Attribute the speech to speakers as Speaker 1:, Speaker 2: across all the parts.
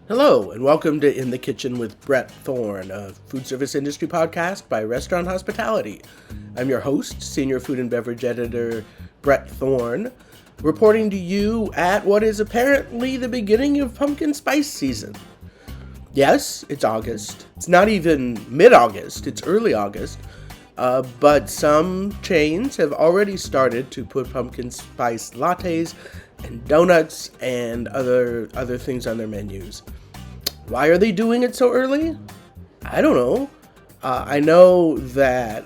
Speaker 1: Hello, and welcome to In the Kitchen with Brett Thorne, a food service industry podcast by Restaurant Hospitality. I'm your host, Senior Food and Beverage Editor Brett Thorne, reporting to you at what is apparently the beginning of pumpkin spice season. Yes, it's August. It's not even mid-August, it's early August. But some chains have already started to put pumpkin spice lattes and donuts and other things on their menus. Why are they doing it so early? I don't know. I know that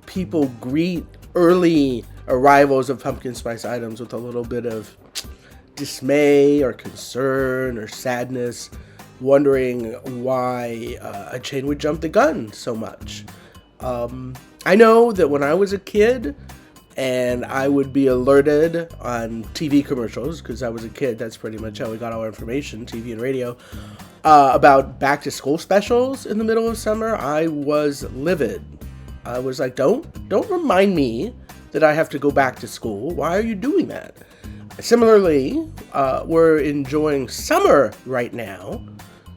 Speaker 1: people greet early arrivals of pumpkin spice items with a little bit of dismay or concern or sadness, wondering why a chain would jump the gun so much. I know that when I was a kid and I would be alerted on TV commercials, because I was a kid, that's pretty much how we got all our information, TV and radio, about back to school specials in the middle of summer, I was livid. I was like, don't remind me that I have to go back to school. Why are you doing that? Similarly, we're enjoying summer right now,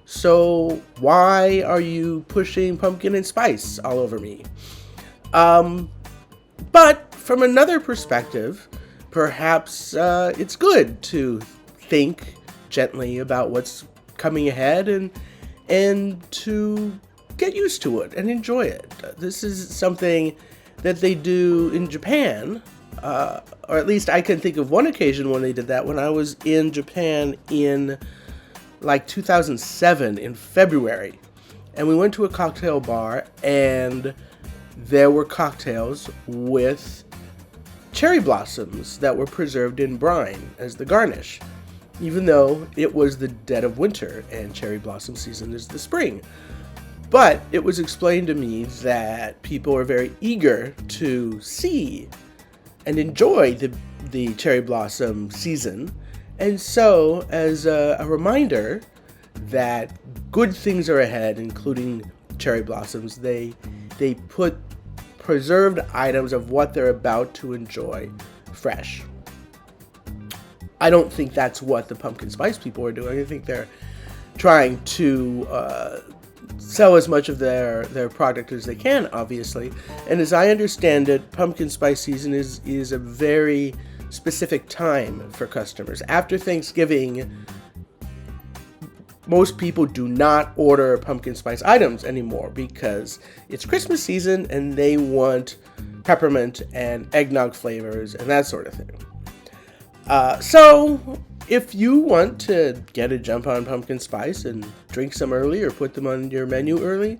Speaker 1: so why are you pushing pumpkin and spice all over me? But from another perspective, perhaps it's good to think gently about what's coming ahead and to get used to it and enjoy it. This is something that they do in Japan, or at least I can think of one occasion when they did that when I was in Japan in like 2007 in February. And we went to a cocktail bar and there were cocktails with cherry blossoms that were preserved in brine as the garnish, even though it was the dead of winter and cherry blossom season is the spring. But it was explained to me that people are very eager to see and enjoy the cherry blossom season. And so, as a reminder that good things are ahead, including cherry blossoms, they put preserved items of what they're about to enjoy fresh. I don't think that's what the pumpkin spice people are doing. I think they're trying to sell as much of their product as they can, obviously. And as I understand it, pumpkin spice season is a very specific time for customers. After Thanksgiving, most people do not order pumpkin spice items anymore because it's Christmas season and they want peppermint and eggnog flavors and that sort of thing. So if you want to get a jump on pumpkin spice and drink some early or put them on your menu early,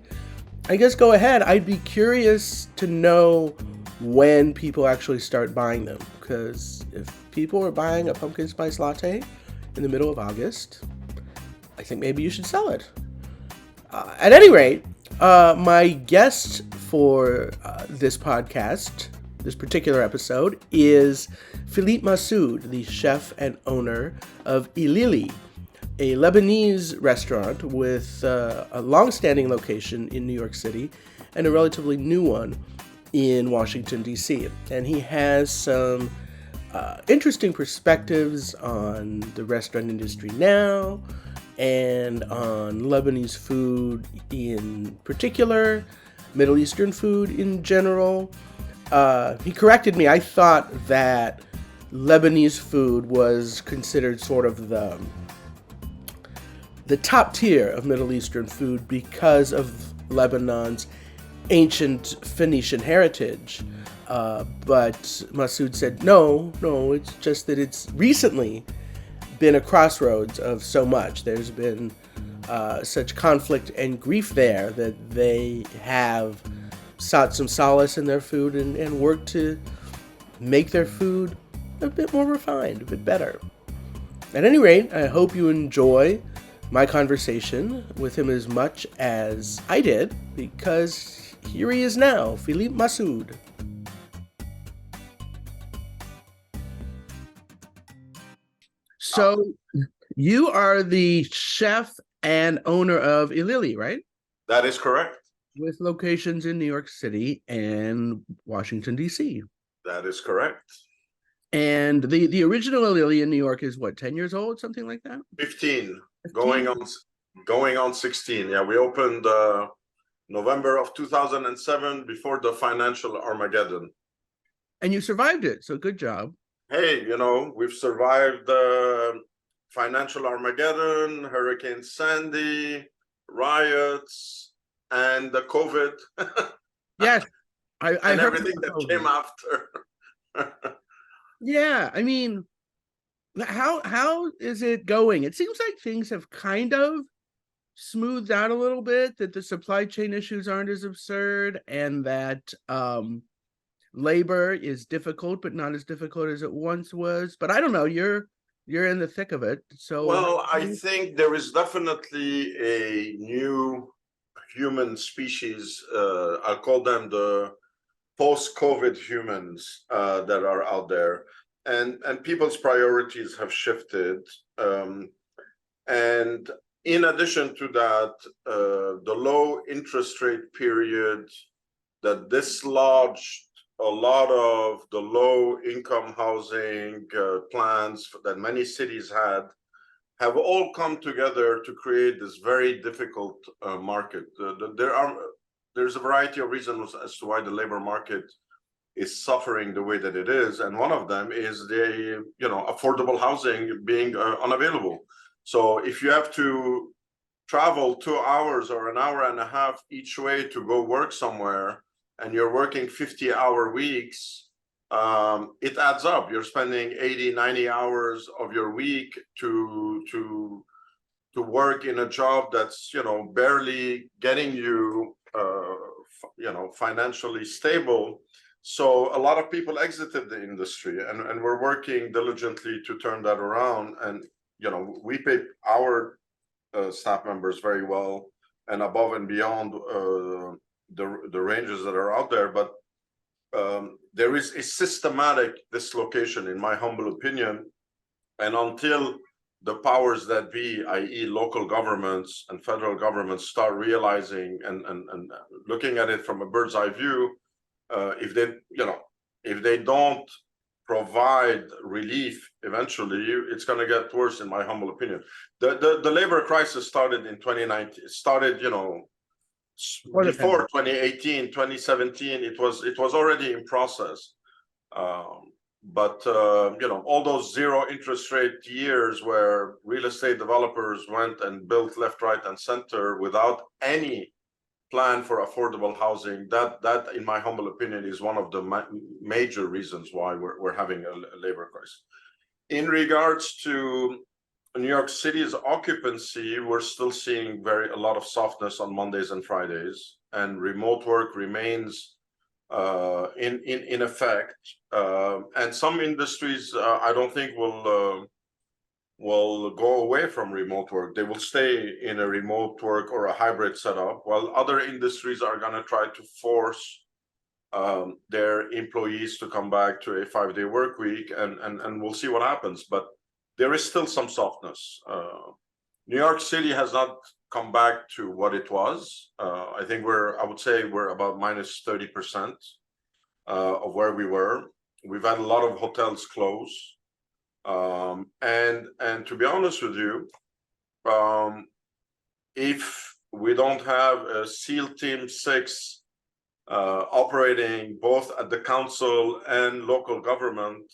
Speaker 1: I guess go ahead. I'd be curious to know when people actually start buying them, because if people are buying a pumpkin spice latte in the middle of August, I think maybe you should sell it. At any rate, my guest for this podcast, this particular episode, is Philippe Massoud, the chef and owner of Ilili, a Lebanese restaurant with a long-standing location in New York City and a relatively new one in Washington, D.C. And he has some interesting perspectives on the restaurant industry now, and on Lebanese food in particular, Middle Eastern food in general. He corrected me. I thought that Lebanese food was considered sort of the top tier of Middle Eastern food because of Lebanon's ancient Phoenician heritage. But Massoud said, no, it's just that it's recently been a crossroads of so much. There's been such conflict and grief there that they have sought some solace in their food and worked to make their food a bit more refined, a bit better. At any rate, I hope you enjoy my conversation with him as much as I did, because here he is now, Philippe Massoud. So you are the chef and owner of Ilili, right?
Speaker 2: That is correct.
Speaker 1: With locations in New York City and Washington, D.C.
Speaker 2: That is correct.
Speaker 1: And the original Ilili in New York is what, 10 years old, something like that?
Speaker 2: 15,
Speaker 1: 15?
Speaker 2: going on Going on 16. Yeah, we opened November of 2007 before the financial Armageddon.
Speaker 1: And you survived it, so good job.
Speaker 2: Hey, you know, we've survived the financial Armageddon, Hurricane Sandy, riots, and the COVID,
Speaker 1: Yes, I
Speaker 2: and
Speaker 1: heard
Speaker 2: everything
Speaker 1: about
Speaker 2: that
Speaker 1: COVID.
Speaker 2: came after.
Speaker 1: Yeah, I mean, how is it going? It seems like things have kind of smoothed out a little bit, that the supply chain issues aren't as absurd, and that labor is difficult but not as difficult as it once was. But I don't know, you're in the thick of it, so
Speaker 2: Well, I think there is definitely a new human species. I'll call them the post-COVID humans that are out there, and people's priorities have shifted. And in addition to that, the low interest rate period that dislodged a lot of the low income housing plans that many cities had have all come together to create this very difficult market. There's a variety of reasons as to why the labor market is suffering the way that it is, and one of them is the affordable housing being unavailable. So if you have to travel 2 hours or an hour and a half each way to go work somewhere, and you're working 50-hour weeks, it adds up. You're spending 80, 90 hours of your week to work in a job that's barely getting you financially stable. So a lot of people exited the industry, and we're working diligently to turn that around. And we pay our staff members very well and above and beyond the ranges that are out there. But there is a systematic dislocation, in my humble opinion, and until the powers that be, i.e. local governments and federal governments, start realizing and looking at it from a bird's eye view, if they don't provide relief, eventually it's going to get worse, in my humble opinion. The labor crisis started in 2019. It started, before 2018, 2017. It was already in process. But all those zero interest rate years where real estate developers went and built left, right, and center without any plan for affordable housing, that in my humble opinion is one of the major reasons why we're having a labor crisis. In regards to New York City's occupancy, we're still seeing a lot of softness on Mondays and Fridays, and remote work remains in effect. And some industries, I don't think will go away from remote work. They will stay in a remote work or a hybrid setup, while other industries are going to try to force their employees to come back to a 5-day work week, and we'll see what happens. But there is still some softness. New York City has not come back to what it was. I think I would say we're about minus 30% of where we were. We've had a lot of hotels close. And to be honest with you, if we don't have a SEAL Team 6 operating both at the council and local government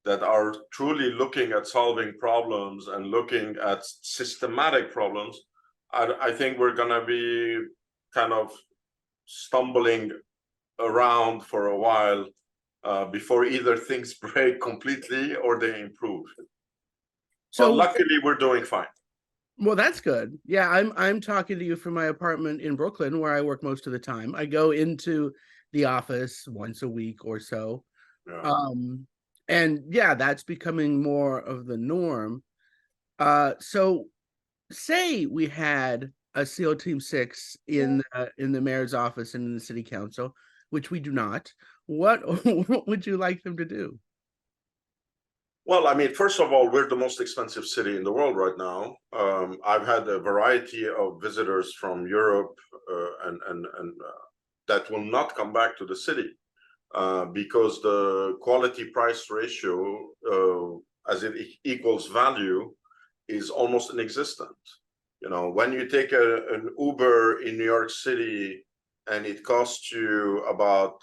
Speaker 2: that are truly looking at solving problems and looking at systematic problems, I think we're going to be kind of stumbling around for a while before either things break completely or they improve. So luckily, we're doing fine.
Speaker 1: Well, that's good. Yeah, I'm talking to you from my apartment in Brooklyn, where I work most of the time. I go into the office once a week or so. Yeah. And yeah, that's becoming more of the norm. So say we had a SEAL Team 6 in the mayor's office and in the city council, which we do not. What would you like them to do?
Speaker 2: Well, I mean, first of all, we're the most expensive city in the world right now. I've had a variety of visitors from Europe and that will not come back to the city because the quality-price ratio, as it equals value, is almost inexistent. When you take an Uber in New York City and it costs you about,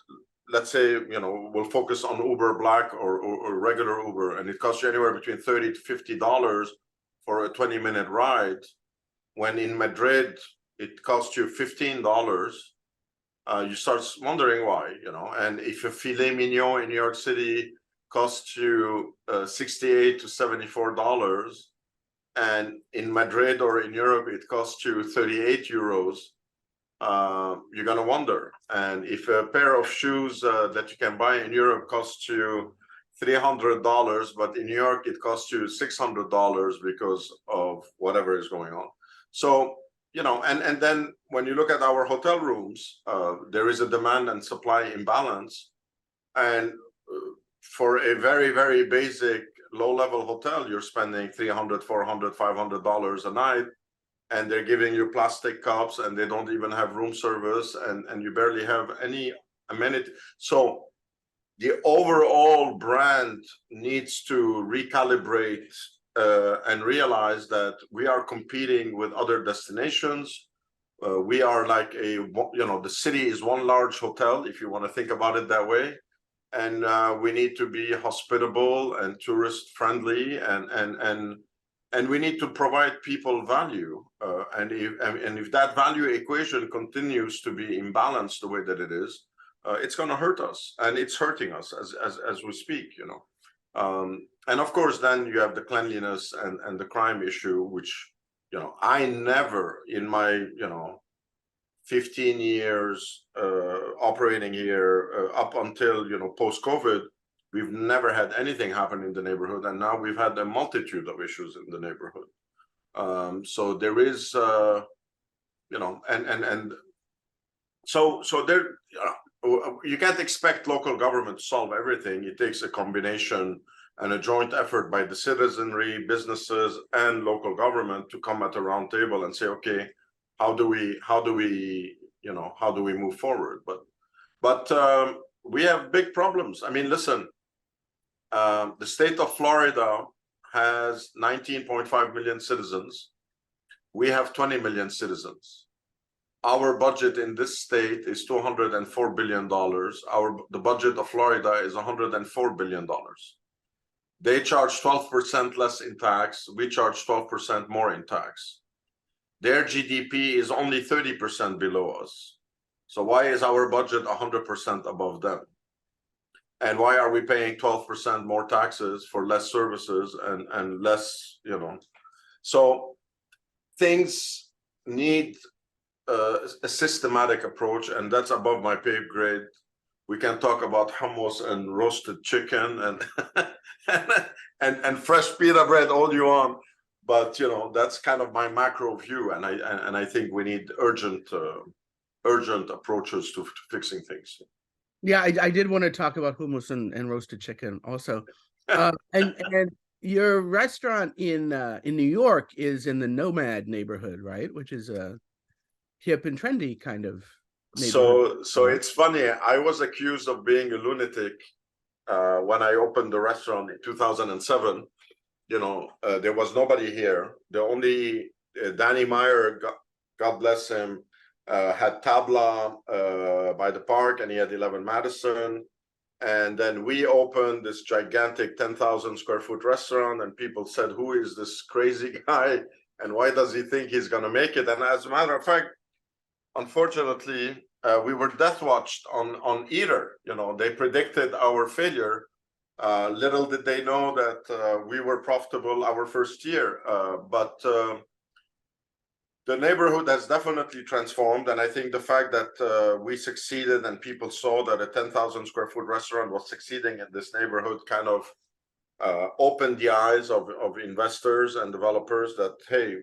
Speaker 2: let's say, we'll focus on Uber Black or regular Uber, and it costs you anywhere between $30 to $50 for a 20-minute ride, when in Madrid it costs you $15, you start wondering why, and if a filet mignon in New York City costs you $68 to $74, and in Madrid or in Europe it costs you 38 euros, you're going to wonder. And if a pair of shoes that you can buy in Europe costs you $300, but in New York it costs you $600 because of whatever is going on. So, and then when you look at our hotel rooms, there is a demand and supply imbalance. And for a very, very basic low-level hotel, you're spending $300, $400, $500 a night, and they're giving you plastic cups, and they don't even have room service, and you barely have any amenity. So the overall brand needs to recalibrate and realize that we are competing with other destinations. We are like the city is one large hotel, if you want to think about it that way. And we need to be hospitable and tourist friendly, and we need to provide people value. And if that value equation continues to be imbalanced the way that it is, it's going to hurt us, and it's hurting us as we speak. And of course, then you have the cleanliness and the crime issue, which I never in my 15 years operating here up until post-COVID, we've never had anything happen in the neighborhood, and now we've had a multitude of issues in the neighborhood. So there is so there you can't expect local government to solve everything. It takes a combination and a joint effort by the citizenry, businesses, and local government to come at a round table and say, okay, how do we move forward? But we have big problems. I mean, listen, the state of Florida has 19.5 million citizens. We have 20 million citizens. Our budget in this state is $204 billion. The budget of Florida is $104 billion. They charge 12% less in tax. We charge 12% more in tax. Their GDP is only 30% below us. So why is our budget 100% above them? And why are we paying 12% more taxes for less services and less, So things need a systematic approach, and that's above my pay grade. We can talk about hummus and roasted chicken and fresh pita bread all you want, but that's kind of my macro view, and I think we need urgent approaches to fixing things.
Speaker 1: Yeah, I did want to talk about hummus and roasted chicken also. And your restaurant in New York is in the Nomad neighborhood, right? Which is a hip and trendy kind of neighborhood.
Speaker 2: So it's funny. I was accused of being a lunatic when I opened the restaurant in 2007. There was nobody here. The only Danny Meyer, God bless him, had Tabla by the park, and he had 11 Madison. And then we opened this gigantic 10,000 square foot restaurant, and people said, who is this crazy guy? And why does he think he's going to make it? And as a matter of fact, unfortunately, we were death watched on Eater. They predicted our failure. Little did they know that we were profitable our first year. But the neighborhood has definitely transformed, and I think the fact that we succeeded and people saw that a 10,000 square foot restaurant was succeeding in this neighborhood kind of opened the eyes of investors and developers that, hey,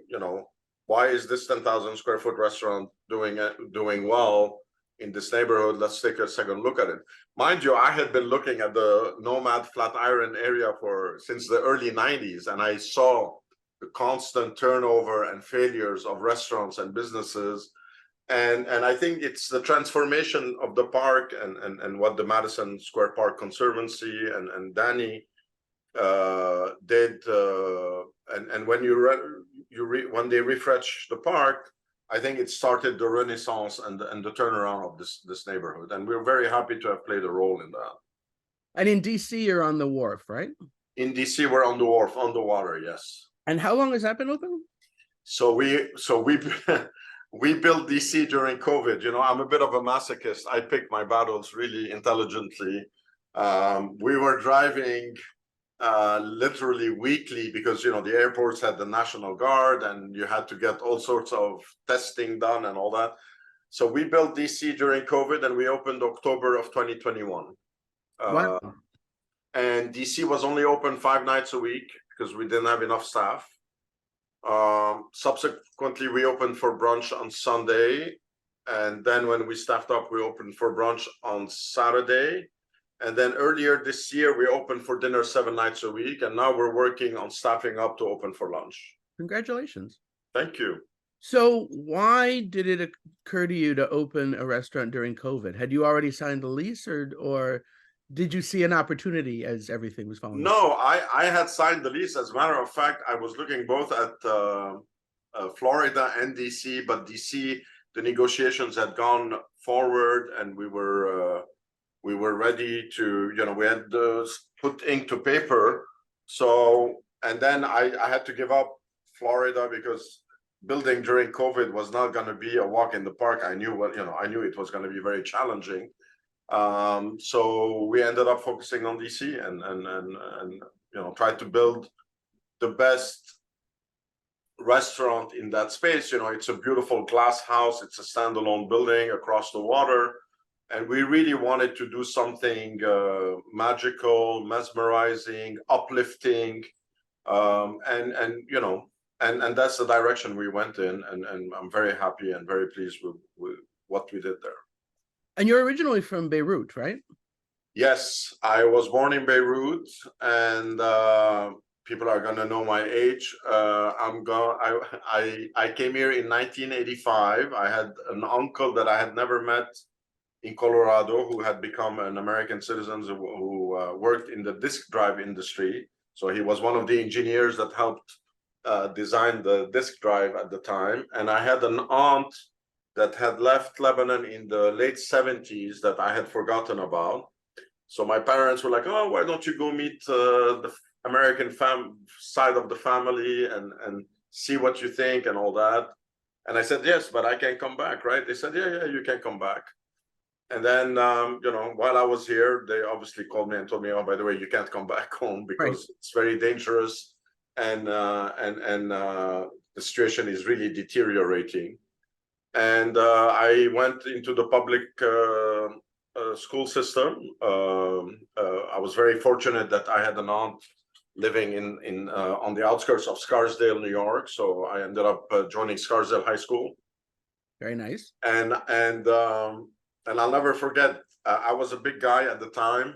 Speaker 2: why is this 10,000 square foot restaurant doing well in this neighborhood? Let's take a second look at it. Mind you, I had been looking at the Nomad Flatiron area since the early 90s, and I saw the constant turnover and failures of restaurants and businesses. And I think it's the transformation of the park and what the Madison Square Park Conservancy and Danny did. And when when they refresh the park, I think it started the renaissance and the turnaround of this neighborhood, and we're very happy to have played a role in that.
Speaker 1: And in DC, you're on the wharf, right?
Speaker 2: In DC, we're on the wharf, on the water, yes.
Speaker 1: And how long has that been open?
Speaker 2: So we we built DC during COVID. You know, I'm a bit of a masochist. I pick my battles really intelligently. We were driving literally weekly because, you know, the airports had the National Guard and you had to get all sorts of testing done and all that. So we built DC during COVID and we opened October of 2021.
Speaker 1: Wow.
Speaker 2: And DC was only open 5 nights a week because we didn't have enough staff. Subsequently, we opened for brunch on Sunday. And then when we staffed up, we opened for brunch on Saturday. And then earlier this year, we opened for dinner 7 nights a week. And now we're working on staffing up to open for lunch.
Speaker 1: Congratulations.
Speaker 2: Thank you.
Speaker 1: So why did it occur to you to open a restaurant during COVID? Had you already signed the lease or did you see an opportunity as everything was falling?
Speaker 2: No, I had signed the lease. As a matter of fact, I was looking both at Florida and DC, but DC, the negotiations had gone forward and we were ready to, you know, we had put ink to paper. So, and then I had to give up Florida because building during COVID was not going to be a walk in the park. I knew I knew it was going to be very challenging. So we ended up focusing on DC and you know, tried to build the best restaurant in that space. You know, it's a beautiful glass house. It's a standalone building across the water. And we really wanted to do something magical, mesmerizing, uplifting, and you know, and that's the direction we went in. And I'm very happy and very pleased with what we did there.
Speaker 1: And you're originally from Beirut, right?
Speaker 2: Yes, I was born in Beirut, and people are gonna know my age. I came here in 1985. I had an uncle that I had never met in Colorado who had become an American citizen who worked in the disk drive industry. So he was one of the engineers that helped design the disk drive at the time. And I had an aunt that had left Lebanon in the late 70s that I had forgotten about. So my parents were like, oh, why don't you go meet the American side of the family and see what you think and all that. And I said, yes, but I can come back, right? They said, yeah, you can come back. And then, you know, while I was here, they obviously called me and told me, oh, by the way, you can't come back home because it's very dangerous and the situation is really deteriorating. And I went into the public school system. I was very fortunate that I had an aunt living in on the outskirts of Scarsdale, New York. So I ended up joining Scarsdale High School.
Speaker 1: Very nice.
Speaker 2: And I'll never forget. I was a big guy at the time.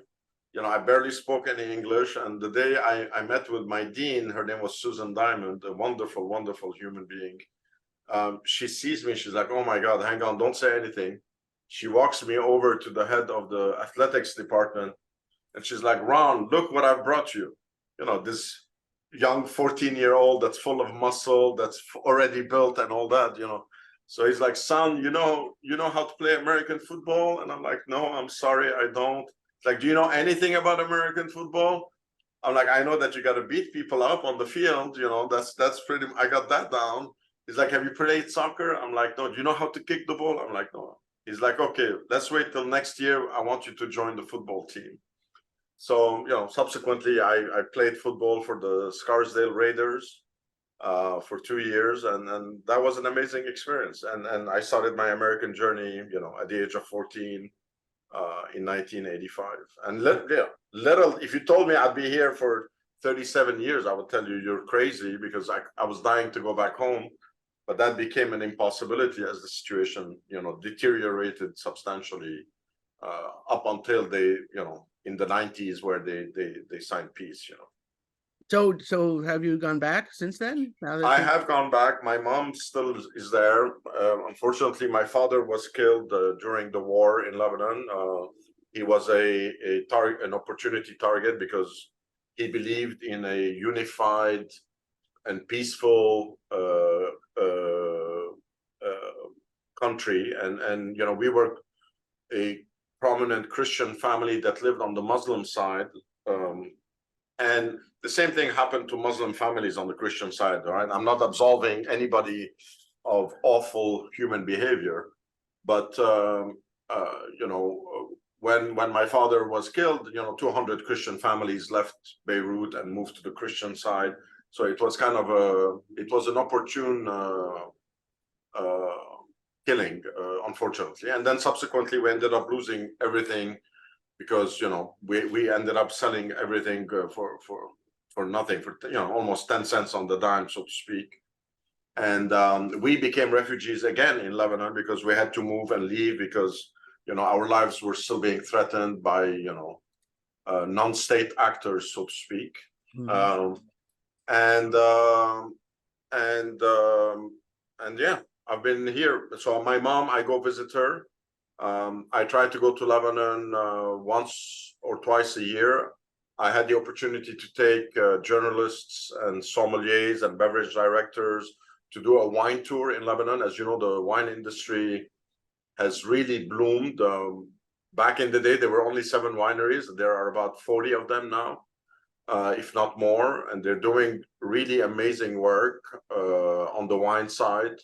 Speaker 2: You know, I barely spoke any English. And the day I met with my dean, her name was Susan Diamond, a wonderful, wonderful human being. She sees me, she's like, oh my God, hang on, don't say anything. She walks me over to the head of the athletics department and she's like, Ron, look what I've brought you. You know, this young 14-year-old that's full of muscle, that's already built and all that, you know. So he's like, son, you know how to play American football? And I'm like, no, I'm sorry, I don't. It's like, do you know anything about American football? I'm like, I know that you got to beat people up on the field, you know, that's pretty, I got that down. He's like, have you played soccer? I'm like, no. Do you know how to kick the ball? I'm like, no. He's like, okay, let's wait till next year. I want you to join the football team. So, you know, subsequently, I played football for the Scarsdale Raiders for 2 years. And that was an amazing experience. And I started my American journey, you know, at the age of 14 in 1985. And if you told me I'd be here for 37 years, I would tell you you're crazy because I was dying to go back home. But that became an impossibility as the situation, you know, deteriorated substantially up until they, you know, in the 90s where they signed peace, you know.
Speaker 1: So have you gone back since then?
Speaker 2: I have gone back. My mom still is there. Unfortunately, my father was killed during the war in Lebanon. He was an opportunity target because he believed in a unified and peaceful country, and we were a prominent Christian family that lived on the Muslim side, and the same thing happened to Muslim families on the Christian side. Right, I'm not absolving anybody of awful human behavior, but when my father was killed, 200 Christian families left Beirut and moved to the Christian side. So it was kind of an opportune killing, unfortunately. And then subsequently, we ended up losing everything because we ended up selling everything for nothing, for almost 10 cents on the dime, so to speak. And we became refugees again in Lebanon because we had to move and leave because our lives were still being threatened by non-state actors, so to speak. Mm-hmm. And yeah, I've been here. So my mom, I go visit her. I try to go to Lebanon once or twice a year. I had the opportunity to take journalists and sommeliers and beverage directors to do a wine tour in Lebanon. As you know, the wine industry has really bloomed. Back in the day, there were only 7 wineries. There are about 40 of them now, if not more, and they're doing really amazing work on the wine side.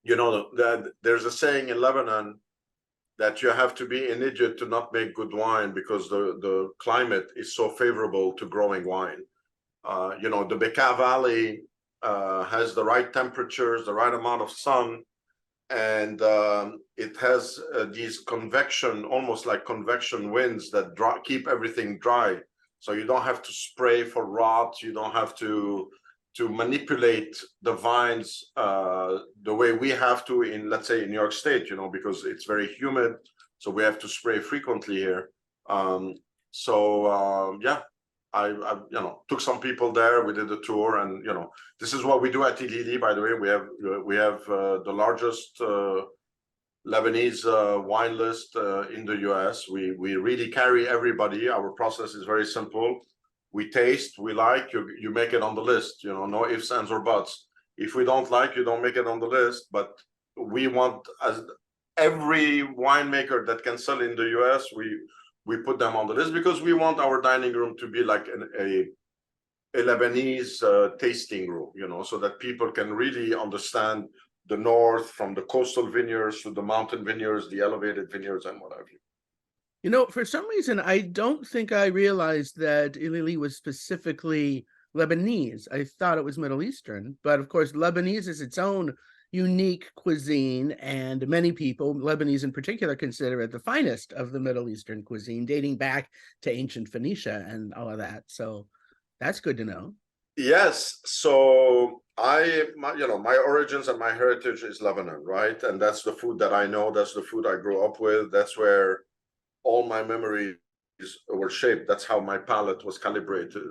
Speaker 2: There's a saying in Lebanon that you have to be an idiot to not make good wine because the climate is so favorable to growing wine. The Bekaa Valley has the right temperatures, the right amount of sun, and it has these almost like convection winds that keep everything dry. So you don't have to spray for rot. You don't have to manipulate the vines the way we have to in, let's say, in New York State, because it's very humid. So we have to spray frequently here. Yeah, I took some people there. We did a tour, and this is what we do at Ilili. By the way, we have the largest Lebanese wine list in the U.S. We really carry everybody. Our process is very simple. We taste, we like, you make it on the list. No ifs, ands, or buts. If we don't like, you don't make it on the list. But we want, as every winemaker that can sell in the U.S., we put them on the list because we want our dining room to be like a Lebanese tasting room, so that people can really understand the north, from the coastal vineyards to the mountain vineyards, the elevated vineyards, and what have you.
Speaker 1: For some reason, I don't think I realized that Ilili was specifically Lebanese. I thought it was Middle Eastern, but of course, Lebanese is its own unique cuisine, and many people, Lebanese in particular, consider it the finest of the Middle Eastern cuisine, dating back to ancient Phoenicia and all of that. So that's good to know.
Speaker 2: Yes. So my origins and my heritage is Lebanon, right? And that's the food that I know. That's the food I grew up with. That's where all my memories were shaped. That's how my palate was calibrated.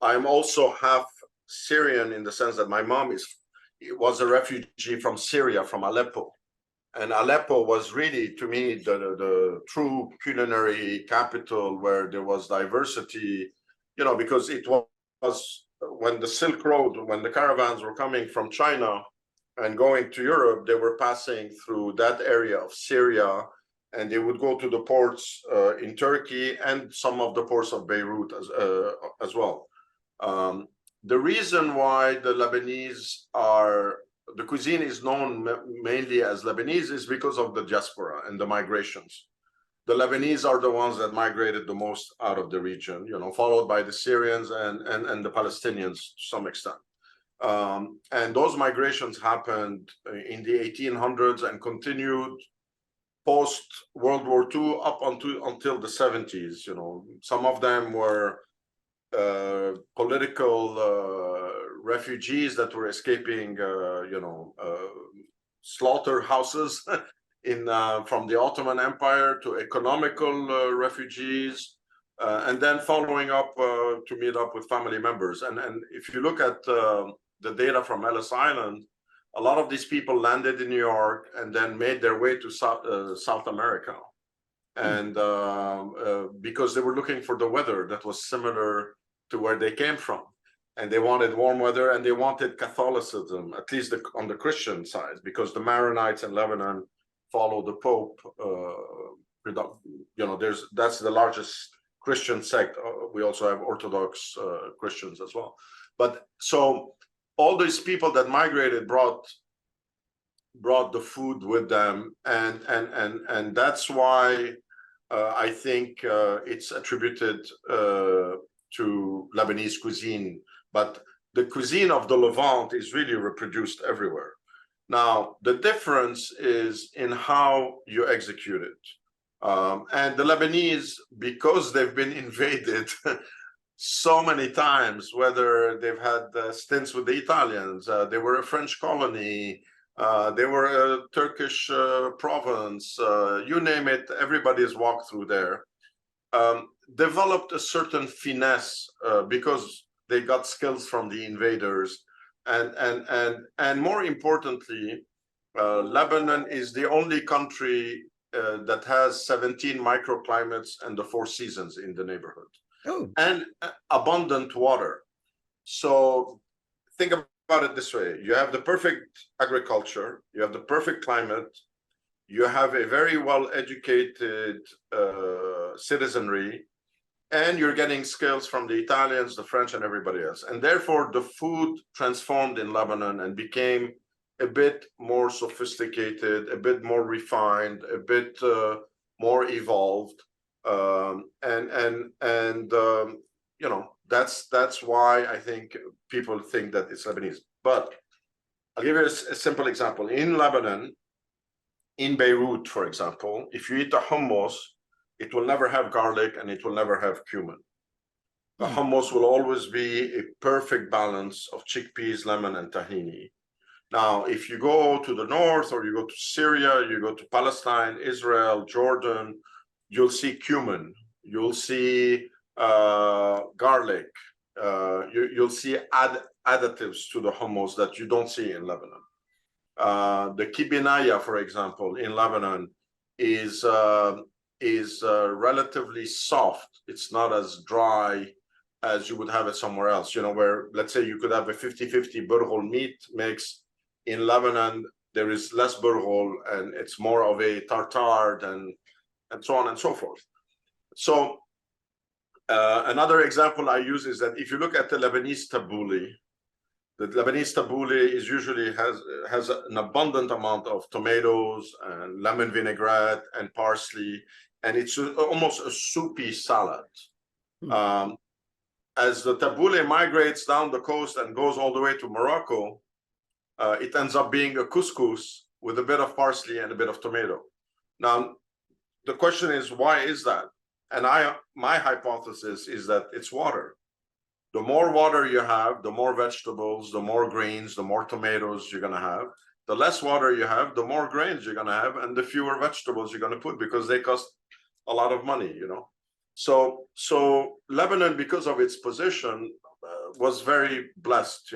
Speaker 2: I'm also half Syrian in the sense that my mom was a refugee from Syria, from Aleppo. And Aleppo was really, to me, the true culinary capital where there was diversity, because it was when the Silk Road, when the caravans were coming from China and going to Europe, they were passing through that area of Syria, and they would go to the ports in Turkey and some of the ports of Beirut as well. The reason why the cuisine is known mainly as Lebanese is because of the diaspora and the migrations. The Lebanese are the ones that migrated the most out of the region, followed by the Syrians and the Palestinians to some extent. And those migrations happened in the 1800s and continued post World War II up until the 70s. Some of them were political refugees that were escaping, slaughterhouses from the Ottoman Empire, to economical refugees, and then following up to meet up with family members. And if you look at the data from Ellis Island, a lot of these people landed in New York and then made their way to South America. And because they were looking for the weather that was similar to where they came from. and they wanted warm weather, and they wanted Catholicism, at least on the Christian side, because the Maronites in Lebanon follow the Pope. That's the largest Christian sect. We also have Orthodox Christians as well. But so all these people that migrated brought the food with them, and that's why I think it's attributed to Lebanese cuisine. But the cuisine of the Levant is really reproduced everywhere. Now, the difference is in how you execute it. And the Lebanese, because they've been invaded so many times, whether they've had stints with the Italians, they were a French colony, they were a Turkish province, you name it, everybody's walked through there, developed a certain finesse because they got skills from the invaders. And more importantly, Lebanon is the only country that has 17 microclimates and the 4 seasons in the neighborhood.
Speaker 1: Oh.
Speaker 2: And abundant water. So think about it this way. You have the perfect agriculture, you have the perfect climate, you have a very well-educated citizenry, and you're getting skills from the Italians, the French, and everybody else. And therefore, the food transformed in Lebanon and became a bit more sophisticated, a bit more refined, a bit more evolved. That's why I think people think that it's Lebanese. But I'll give you a simple example. In Lebanon, in Beirut, for example, if you eat a hummus, it will never have garlic and it will never have cumin. The hummus will always be a perfect balance of chickpeas, lemon, and tahini. Now, if you go to the north, or you go to Syria, you go to Palestine, Israel, Jordan, you'll see cumin, you'll see garlic, you'll see additives to the hummus that you don't see in Lebanon. The kibinaya, for example, in Lebanon is relatively soft. It's not as dry as you would have it somewhere else, where, let's say, you could have a 50-50 burghul meat mix. In Lebanon, there is less burghul, and it's more of a tartare and so on and so forth. So another example I use is that if you look at the Lebanese tabbouleh, the Lebanese tabbouleh is usually has an abundant amount of tomatoes and lemon vinaigrette and parsley, and it's almost a soupy salad. As the tabbouleh migrates down the coast and goes all the way to Morocco, it ends up being a couscous with a bit of parsley and a bit of tomato. Now, the question is, why is that? And my hypothesis is that it's water. The more water you have, the more vegetables, the more greens, the more tomatoes you're going to have. The less water you have, the more grains you're going to have, and the fewer vegetables you're going to put, because they cost a lot of money, So Lebanon, because of its position, was very blessed,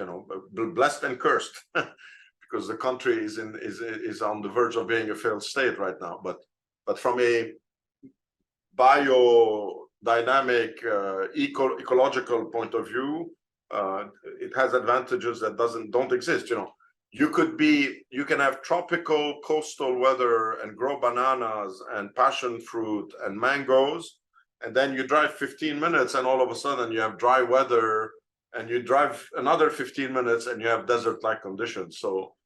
Speaker 2: blessed and cursed, because the country is on the verge of being a failed state right now. But from a biodynamic, ecological point of view, it has advantages that don't exist. You can have tropical coastal weather and grow bananas and passion fruit and mangoes, and then you drive 15 minutes and all of a sudden you have dry weather, and you drive another 15 minutes and you have desert-like conditions. So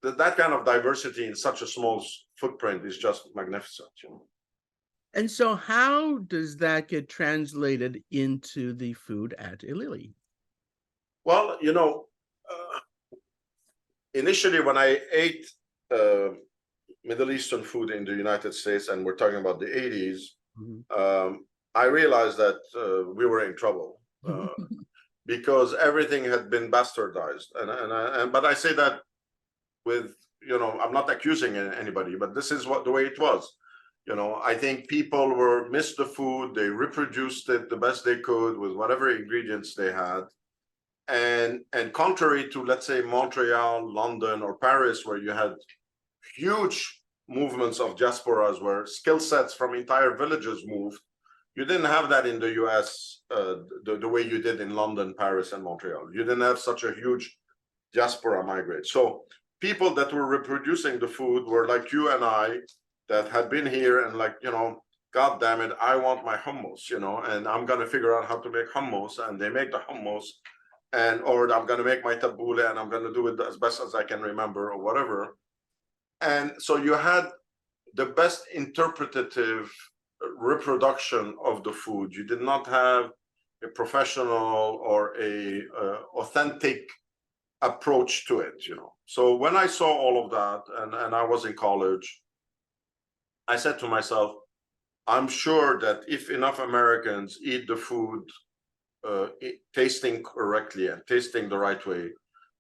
Speaker 2: that kind of diversity in such a small footprint is just magnificent.
Speaker 1: And so how does that get translated into the food at Ilili?
Speaker 2: Well, initially when I ate Middle Eastern food in the United States, and we're talking about the 80s, I realized that we were in trouble because everything had been bastardized. But I say that with, I'm not accusing anybody, but this is the way it was. I think people missed the food. They reproduced it the best they could with whatever ingredients they had. And contrary to, let's say, Montreal, London, or Paris, where you had huge movements of diasporas where skill sets from entire villages moved, You didn't have that in the US the way you did in London, Paris, and Montreal. You didn't have such a huge diaspora migrate. So people that were reproducing the food were like you and I that had been here and like, God damn it, I want my hummus, and I'm going to figure out how to make hummus. And they make the hummus, or I'm going to make my tabbouleh and I'm going to do it as best as I can remember or whatever. And so you had the best interpretative reproduction of the food. You did not have a professional or a authentic approach to it, So when I saw all of that and I was in college, I said to myself, I'm sure that if enough Americans eat the food tasting correctly and tasting the right way,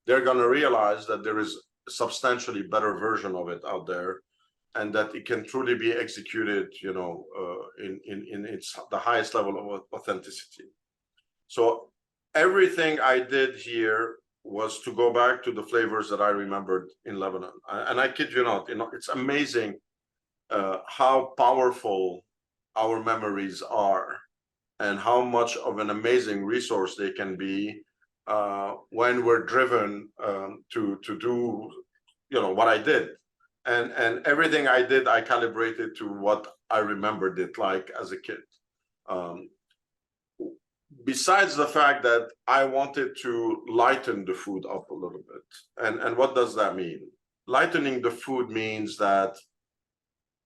Speaker 2: they're going to realize that there is a substantially better version of it out there, and that it can truly be executed, in its the highest level of authenticity. So everything I did here was to go back to the flavors that I remembered in Lebanon. And I kid you not, it's amazing how powerful our memories are and how much of an amazing resource they can be when we're driven to do, what I did. And everything I did, I calibrated to what I remembered it like as a kid. Besides the fact that I wanted to lighten the food up a little bit. And what does that mean? Lightening the food means that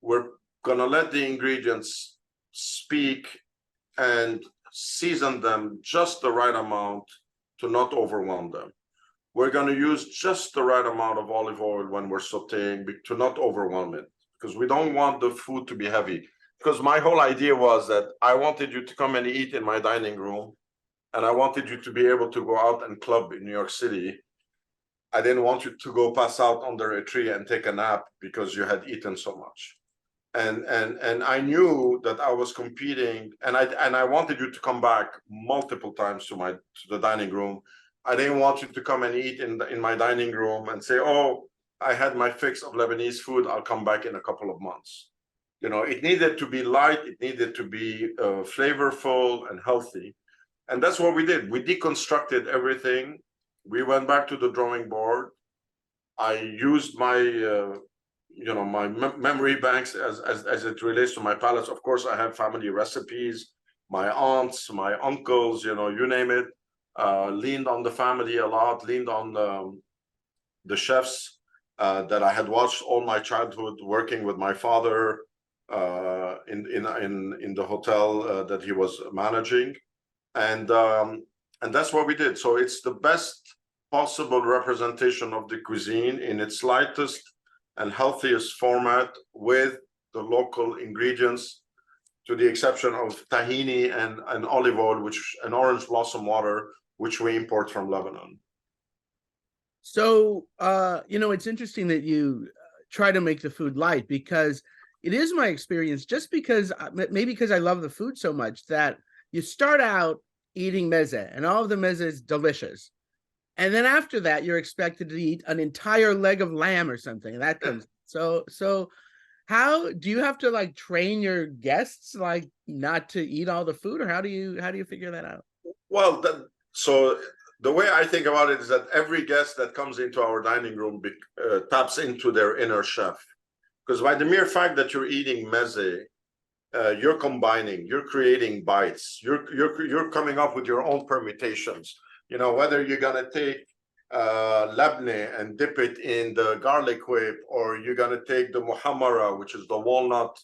Speaker 2: we're gonna let the ingredients speak and season them just the right amount to not overwhelm them. We're going to use just the right amount of olive oil when we're sauteing to not overwhelm it, because we don't want the food to be heavy. Because my whole idea was that I wanted you to come and eat in my dining room, and I wanted you to be able to go out and club in New York City. I didn't want you to go pass out under a tree and take a nap because you had eaten so much. And I knew that I was competing, and I wanted you to come back multiple times to the dining room. I didn't want you to come and eat in my dining room and say, oh, I had my fix of Lebanese food, I'll come back in a couple of months. It needed to be light, it needed to be flavorful and healthy. And that's what we did. We deconstructed everything. We went back to the drawing board. I used my my memory banks as it relates to my palates. Of course, I have family recipes, my aunts, my uncles, you name it. Leaned on the family a lot, leaned on the chefs that I had watched all my childhood working with my father in the hotel that he was managing. And that's what we did. So it's the best possible representation of the cuisine in its lightest and healthiest format with the local ingredients, to the exception of tahini and olive oil, and orange blossom water, which we import from Lebanon.
Speaker 1: So, it's interesting that you try to make the food light, because it is my experience, just because maybe because I love the food so much, that you start out eating meze and all of the meze is delicious. And then after that, you're expected to eat an entire leg of lamb or something. That comes. So how do you have to train your guests not to eat all the food, or how do you figure that out?
Speaker 2: Well, so the way I think about it is that every guest that comes into our dining room taps into their inner chef, because by the mere fact that you're eating meze, you're combining, you're creating bites, you're coming up with your own permutations. Whether you're gonna take labneh and dip it in the garlic whip, or you're gonna take the muhammara, which is the walnut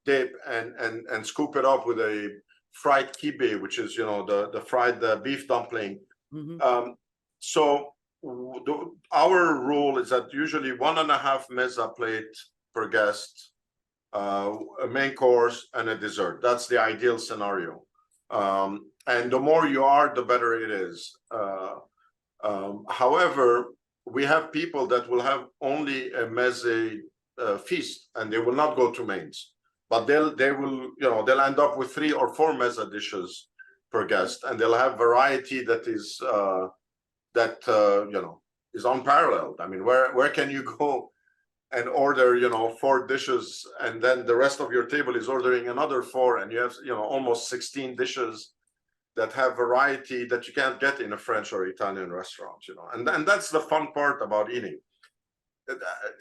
Speaker 2: dip, and scoop it up with a fried kibbeh, which is the fried beef dumpling. Mm-hmm. So our rule is that usually 1.5 meza plate per guest, a main course and a dessert. That's the ideal scenario. And the more you are, the better it is. However, we have people that will have only a meze feast, and they will not go to mains, but they'll end up with 3 or 4 meza dishes per guest, and they'll have variety that is is unparalleled. I mean, where can you go and order, 4 dishes, and then the rest of your table is ordering another 4, and you have, almost 16 dishes that have variety that you can't get in a French or Italian restaurant, and that's the fun part about eating.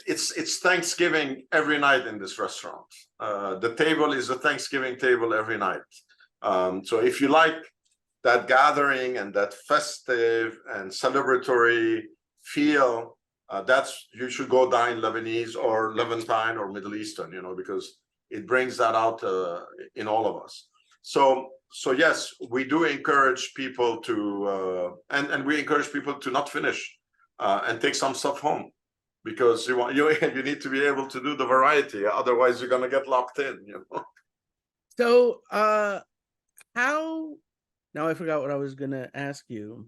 Speaker 2: It's Thanksgiving every night in this restaurant. The table is a Thanksgiving table every night. So if you like that gathering and that festive and celebratory feel, you should go dine Lebanese or Levantine or Middle Eastern, because it brings that out in all of us. So yes, we do encourage people to, and we encourage people to not finish and take some stuff home, because you need to be able to do the variety. Otherwise, you're gonna get locked in.
Speaker 1: So, how? Now I forgot what I was gonna ask you.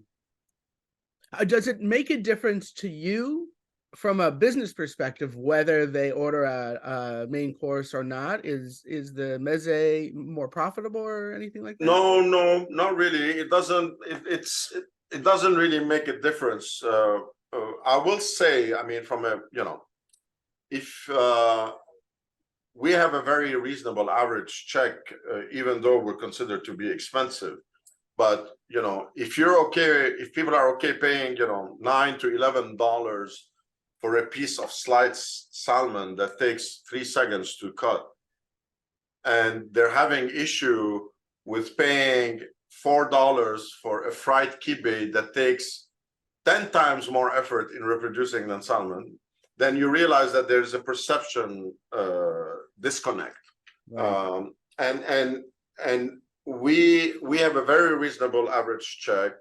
Speaker 1: Does it make a difference to you from a business perspective whether they order a main course or not? Is the meze more profitable or anything like that?
Speaker 2: No, not really. It doesn't. It doesn't really make a difference. I will say, I mean, from a if we have a very reasonable average check, even though we're considered to be expensive. But if people are okay paying $9 to $11 for a piece of sliced salmon that takes 3 seconds to cut, and they're having issue with paying $4 for a fried kibbeh that takes 10 times more effort in reproducing than salmon, then you realize that there's a perception disconnect. Right. And we have a very reasonable average check.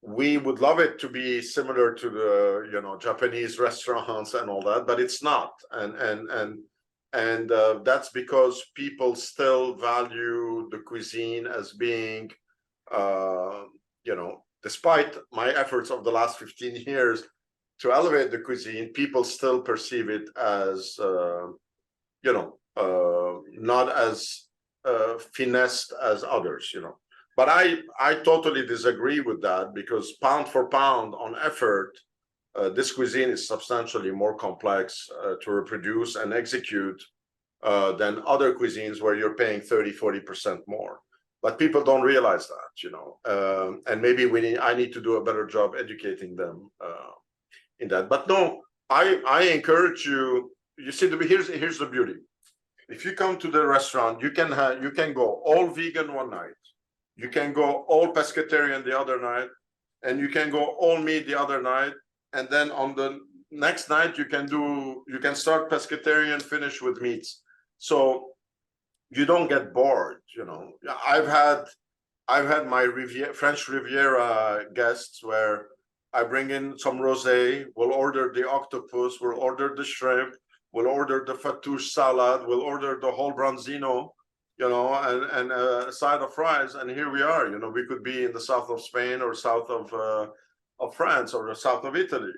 Speaker 2: We would love it to be similar to the Japanese restaurants and all that, but it's not. And that's because people still value the cuisine as being, despite my efforts of the last 15 years to elevate the cuisine, people still perceive it as, not as finessed as others, But I totally disagree with that, because pound for pound on effort, this cuisine is substantially more complex to reproduce and execute than other cuisines where you're paying 30-40% more. But people don't realize that, and maybe I need to do a better job educating them in that. But no, I encourage you. You see, here's the beauty. If you come to the restaurant, you can go all vegan one night, you can go all pescatarian the other night, and you can go all meat the other night, and then on the next night you can start pescatarian, finish with meats. So you don't get bored. I've had my French Riviera guests where I bring in some rosé, we'll order the octopus, we'll order the shrimp, we'll order the fattoush salad, we'll order the whole branzino, and a side of fries, and here we are. We could be in the south of Spain or south of France or the south of Italy,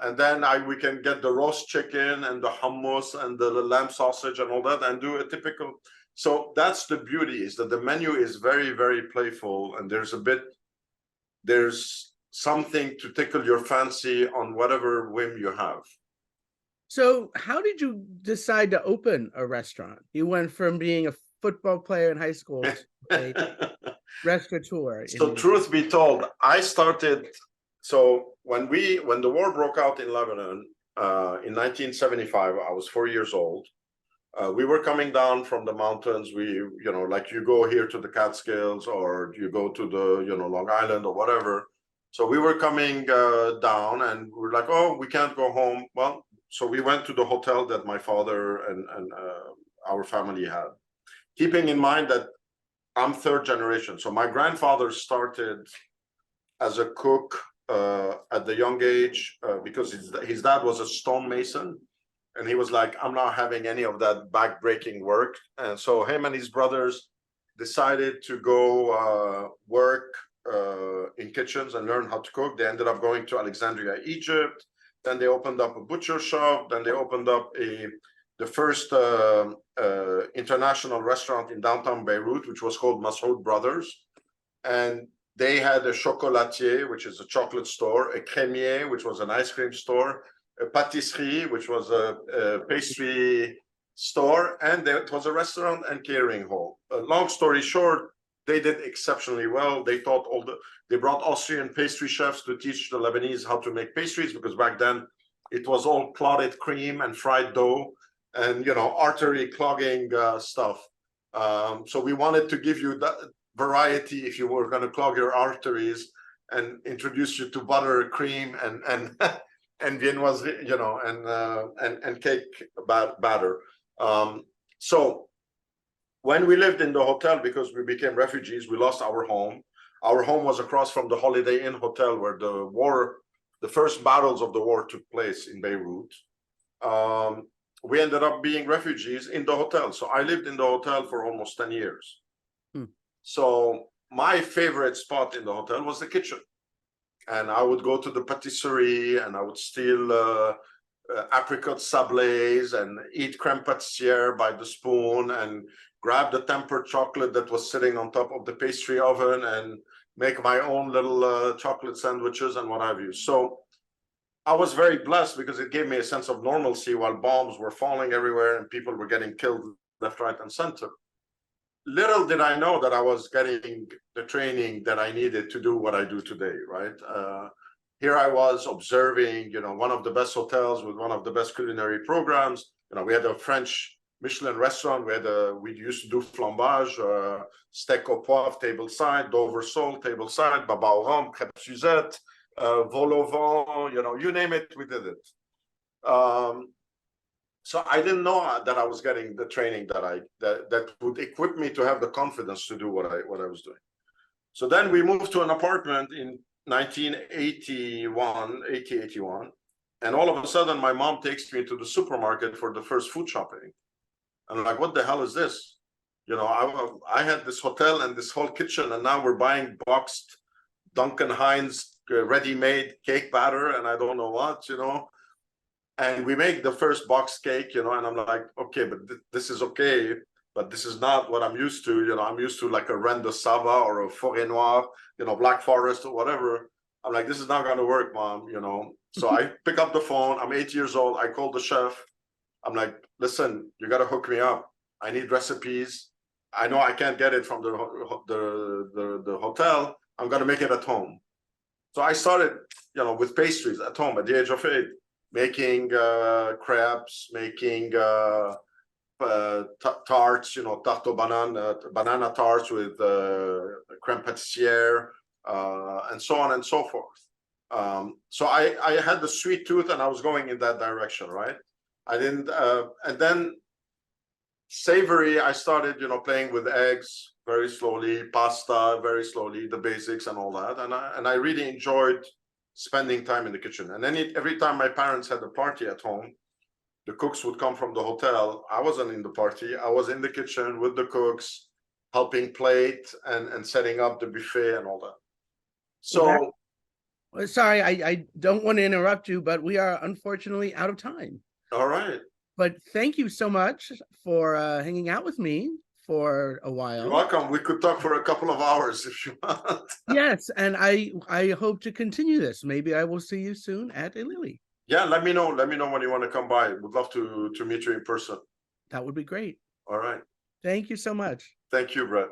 Speaker 2: and then we can get the roast chicken and the hummus and the lamb sausage and all that, and do a typical. So that's the beauty, is that the menu is very, very playful, and there's something to tickle your fancy on whatever whim you have.
Speaker 1: So how did you decide to open a restaurant? You went from being a football player in high school to a restaurateur.
Speaker 2: So truth be told, I started, so when the war broke out in Lebanon in 1975, I was 4 years old. We were coming down from the mountains. Like you go here to the Catskills, or you go to the, Long Island or whatever. So we were coming down, and we're like, oh, we can't go home. Well, so we went to the hotel that my father and our family had, keeping in mind that I'm third generation. So my grandfather started as a cook at the young age because his dad was a stonemason. And he was like, I'm not having any of that back-breaking work. And so him and his brothers decided to go work in kitchens and learn how to cook. They ended up going to Alexandria, Egypt. Then they opened up a butcher shop. Then they opened up the first international restaurant in downtown Beirut, which was called Massoud Brothers. And they had a chocolatier, which is a chocolate store, a crémier, which was an ice cream store, a pâtisserie, which was a pastry store, and it was a restaurant and catering hall. Long story short, they did exceptionally well. They brought Austrian pastry chefs to teach the Lebanese how to make pastries, because back then it was all clotted cream and fried dough and, you know, artery clogging stuff. So we wanted to give you that variety if you were going to clog your arteries, and introduce you to butter, cream, and and viennoiserie, you know, and cake batter. So when we lived in the hotel, because we became refugees, we lost our home. Our home was across from the Holiday Inn Hotel, where the first battles of the war took place in Beirut. We ended up being refugees in the hotel. So I lived in the hotel for almost 10 years. So my favorite spot in the hotel was the kitchen. And I would go to the patisserie, and I would steal apricot sablés and eat crème pâtissière by the spoon, and grab the tempered chocolate that was sitting on top of the pastry oven, and make my own little chocolate sandwiches and what have you. So I was very blessed, because it gave me a sense of normalcy while bombs were falling everywhere and people were getting killed left, right, and center. Little did I know that I was getting the training that I needed to do what I do today, right? Here I was observing, you know, one of the best hotels with one of the best culinary programs. You know, we had a French Michelin restaurant. We used to do flambage, steak au poivre, tableside, Dover sole, tableside, baba au rhum, crêpe Suzette, vol au vent, you know, you name it, we did it. So I didn't know that I was getting the training that would equip me to have the confidence to do what I was doing. So then we moved to an apartment in 1981, and all of a sudden my mom takes me to the supermarket for the first food shopping. And I'm like, what the hell is this? You know, I had this hotel and this whole kitchen, and now we're buying boxed Duncan Hines ready-made cake batter, and I don't know what, you know. And we make the first box cake, you know, and I'm like, okay, but this is okay, but this is not what I'm used to. You know, I'm used to like a Reine de Sava or a Forêt Noire, you know, Black Forest or whatever. I'm like, this is not going to work, Mom, you know. So I pick up the phone. I'm 8 years old. I call the chef. I'm like, listen, you got to hook me up. I need recipes. I know I can't get it from the hotel. I'm going to make it at home. So I started, you know, with pastries at home at the age of 8. Making crepes, making tarts, you know, tarte aux bananes, banana tarts with crème pâtissière, and so on and so forth. So I had the sweet tooth, and I was going in that direction, right? I didn't, and then savory, I started, you know, playing with eggs very slowly, pasta very slowly, the basics and all that, and I really enjoyed spending time in the kitchen. And then every time my parents had a party at home, the cooks would come from the hotel. I wasn't in the party. I was in the kitchen with the cooks, helping plate and setting up the buffet and all that. So,
Speaker 1: sorry, I don't want to interrupt you, but we are unfortunately out of time.
Speaker 2: All right.
Speaker 1: But thank you so much for hanging out with me for a while.
Speaker 2: You're welcome. We could talk for a couple of hours if you want.
Speaker 1: Yes, and I hope to continue this. Maybe I will see you soon at Ilili.
Speaker 2: Yeah, let me know. Let me know when you want to come by. We'd love to meet you in person.
Speaker 1: That would be great.
Speaker 2: All right.
Speaker 1: Thank you so much.
Speaker 2: Thank you, Brett.